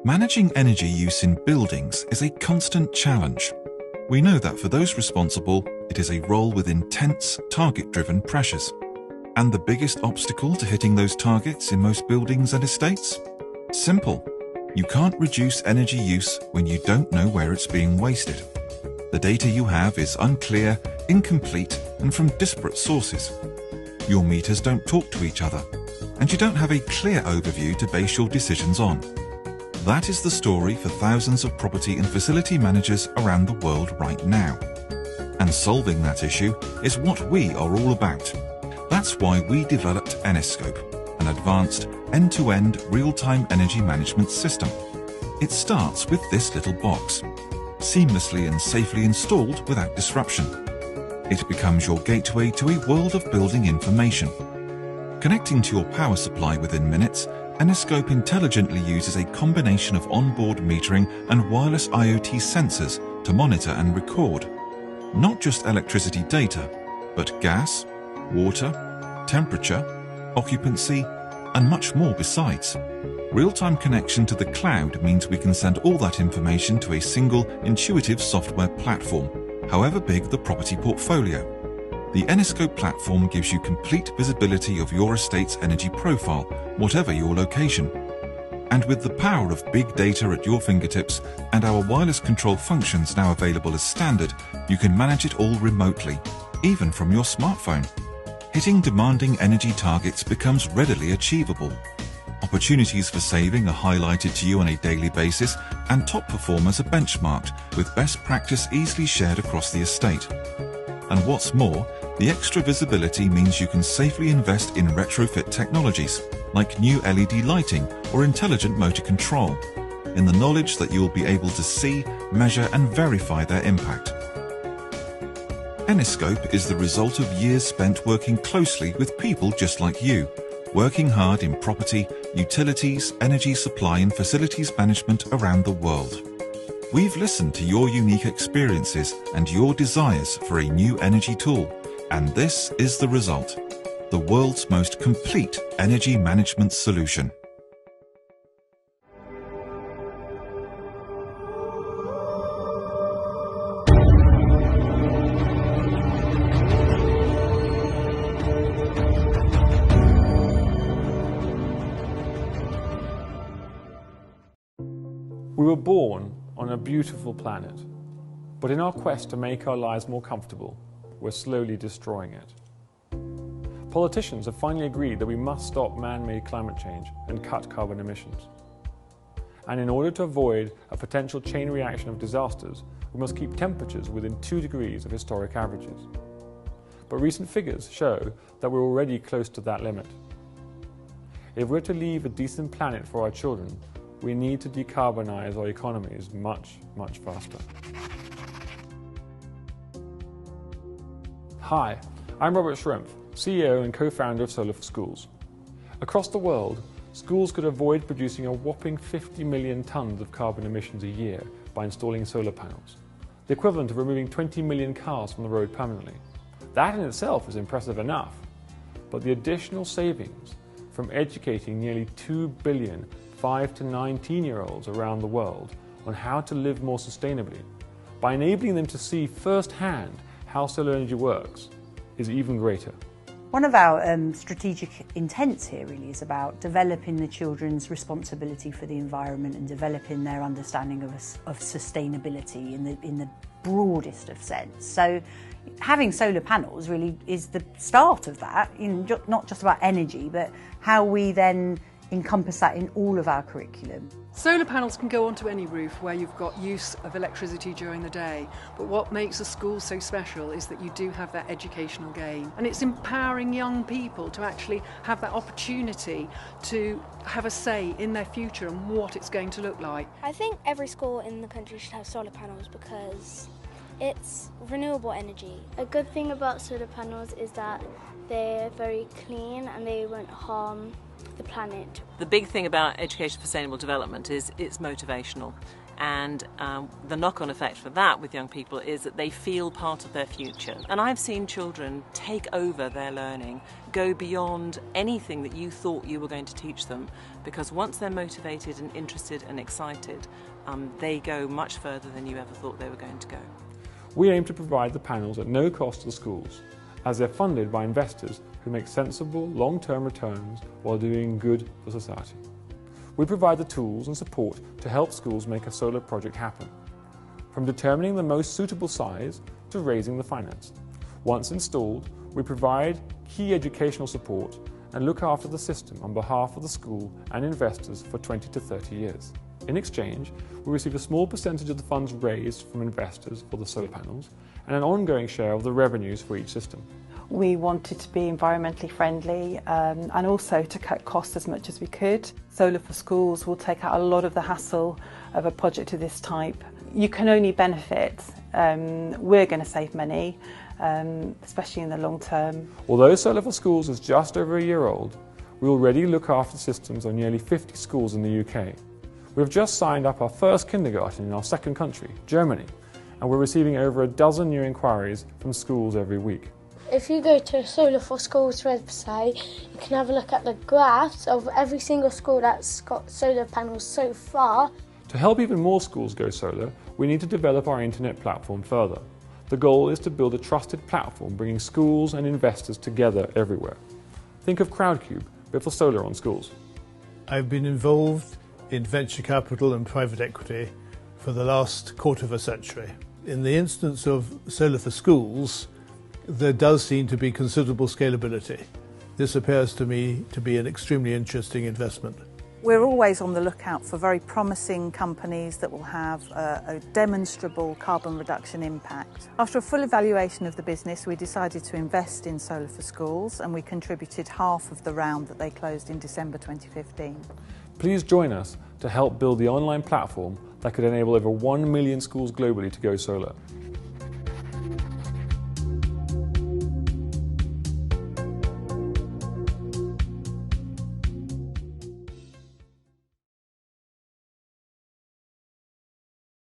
Managing energy use in buildings is a constant challenge. We know that for those responsible, it is a role with intense, target-driven pressures. And the biggest obstacle to hitting those targets in most buildings and estates? Simple. You can't reduce energy use when you don't know where it's being wasted. The data you have is unclear, incomplete, and from disparate sources. Your meters don't talk to each other, and you don't have a clear overview to base your decisions on. That is the story for thousands of property and facility managers around the world right now. And solving that issue is what we are all about. That's why we developed Eniscope, an advanced end-to-end real-time energy management system. It starts with this little box, seamlessly and safely installed without disruption. It becomes your gateway to a world of building information. Connecting to your power supply within minutes, Eniscope intelligently uses a combination of onboard metering and wireless IoT sensors to monitor and record not just electricity data, but gas, water, temperature, occupancy, and much more besides. Real-time connection to the cloud means we can send all that information to a single, intuitive software platform, however big the property portfolio. The Eniscope platform gives you complete visibility of your estate's energy profile, whatever your location. And with the power of big data at your fingertips and our wireless control functions now available as standard, you can manage it all remotely, even from your smartphone. Hitting demanding energy targets becomes readily achievable. Opportunities for saving are highlighted to you on a daily basis, and top performers are benchmarked, with best practice easily shared across the estate. And what's more, the extra visibility means you can safely invest in retrofit technologies, like new LED lighting or intelligent motor control, in the knowledge that you will be able to see, measure and verify their impact. Eniscope is the result of years spent working closely with people just like you, working hard in property, utilities, energy supply and facilities management around the world. We've listened to your unique experiences and your desires for a new energy tool, and this is the result: the world's most complete energy management solution. We were born on a beautiful planet, but in our quest to make our lives more comfortable, we're slowly destroying it. Politicians have finally agreed that we must stop man-made climate change and cut carbon emissions. And in order to avoid a potential chain reaction of disasters, we must keep temperatures within 2 degrees of historic averages. But recent figures show that we're already close to that limit. If we're to leave a decent planet for our children, we need to decarbonize our economies much, much faster. Hi, I'm Robert Schrumpf, CEO and co-founder of Solar for Schools. Across the world, schools could avoid producing a whopping 50 million tons of carbon emissions a year by installing solar panels, the equivalent of removing 20 million cars from the road permanently. That in itself is impressive enough, but the additional savings from educating nearly 2 billion 5 to 19-year-olds around the world on how to live more sustainably, by enabling them to see firsthand how solar energy works, is even greater. One of our strategic intents here really is about developing the children's responsibility for the environment and developing their understanding of sustainability in the broadest of sense. So having solar panels really is the start of that, not just about energy, but how we then encompass that in all of our curriculum. Solar panels can go onto any roof where you've got use of electricity during the day, but what makes a school so special is that you do have that educational gain, and it's empowering young people to actually have that opportunity to have a say in their future and what it's going to look like. I think every school in the country should have solar panels because it's renewable energy. A good thing about solar panels is that they're very clean and they won't harm the planet. The big thing about education for sustainable development is it's motivational. And the knock-on effect for that with young people is that they feel part of their future. And I've seen children take over their learning, go beyond anything that you thought you were going to teach them, because once they're motivated and interested and excited, they go much further than you ever thought they were going to go. We aim to provide the panels at no cost to the schools, as they're funded by investors who make sensible, long-term returns while doing good for society. We provide the tools and support to help schools make a solar project happen, from determining the most suitable size to raising the finance. Once installed, we provide key educational support and look after the system on behalf of the school and investors for 20 to 30 years. In exchange, we receive a small percentage of the funds raised from investors for the solar panels and an ongoing share of the revenues for each system. We wanted to be environmentally friendly and also to cut costs as much as we could. Solar for Schools will take out a lot of the hassle of a project of this type. You can only benefit. We're going to save money, especially in the long term. Although Solar for Schools is just over a year old, we already look after systems on nearly 50 schools in the UK. We've just signed up our first kindergarten in our second country, Germany, and we're receiving over a dozen new inquiries from schools every week. If you go to Solar for Schools website, you can have a look at the graphs of every single school that's got solar panels so far. To help even more schools go solar, we need to develop our internet platform further. The goal is to build a trusted platform bringing schools and investors together everywhere. Think of Crowdcube, but for solar on schools. I've been involved in venture capital and private equity for the last quarter of a century. In the instance of Solar for Schools, there does seem to be considerable scalability. This appears to me to be an extremely interesting investment. We're always on the lookout for very promising companies that will have a demonstrable carbon reduction impact. After a full evaluation of the business, we decided to invest in Solar for Schools, and we contributed half of the round that they closed in December 2015. Please join us to help build the online platform that could enable over 1 million schools globally to go solar.